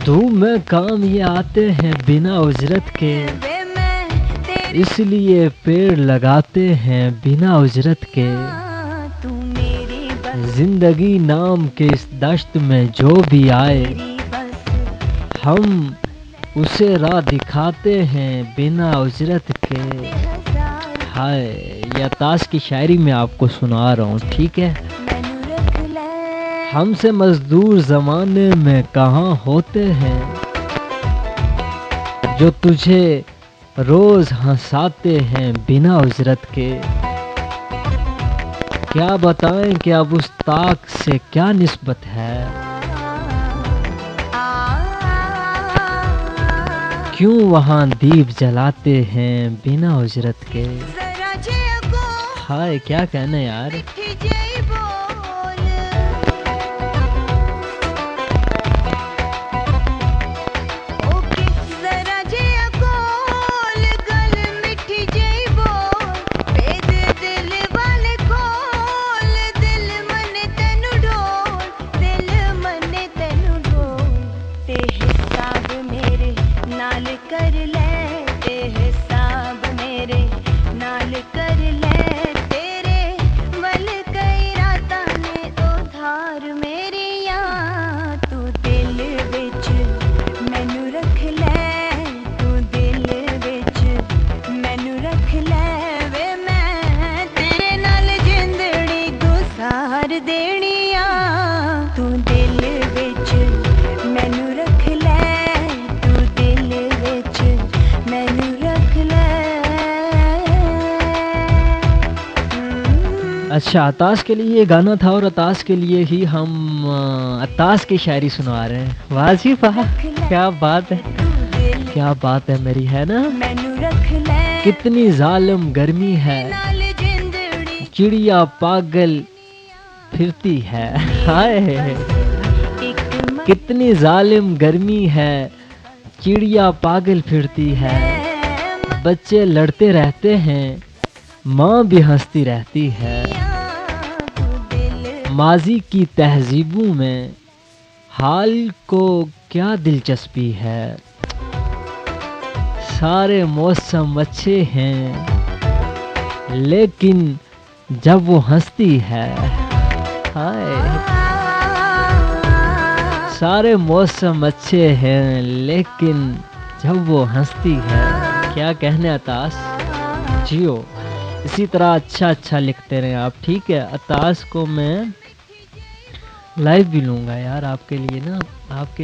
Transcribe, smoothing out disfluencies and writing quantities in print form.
धूम में काम ये आते हैं बिना उजरत के, इसलिए पेड़ लगाते हैं बिना उजरत के। जिंदगी नाम के इस दश्त में जो भी आए, हम उसे राह दिखाते हैं बिना उजरत के। हाय, ये अताश की शायरी में आपको सुना रहा हूँ, ठीक है। हमसे मजदूर ज़माने में कहाँ होते हैं, जो तुझे रोज़ हंसाते हैं बिना उजरत के। क्या बताएं कि अब उस ताक से क्या निस्बत है, क्यों वहाँ दीप जलाते हैं बिना उजरत के। हाय, क्या कहना यार। अच्छा, अताश के लिए ये गाना था और अताश के लिए ही हम अताश की शायरी सुना रहे हैं। वाह जी वाह, क्या बात है, क्या बात है मेरी, है ना। कितनी जालिम गर्मी है, चिड़िया पागल फिरती है। हाय, कितनी जालिम गर्मी है, चिड़िया पागल फिरती है। बच्चे लड़ते रहते हैं, माँ भी हंसती रहती है। माजी की तहजीबों में हाल को क्या दिलचस्पी है। सारे मौसम अच्छे हैं, लेकिन जब वो हंसती है। हाय, सारे मौसम अच्छे हैं, लेकिन जब वो हंसती है। क्या कहने अताश, जियो इसी तरह अच्छा लिखते रहें आप, ठीक है। अताश को मैं लाइव भी लूँगा यार आपके लिए ना, आपके लिए।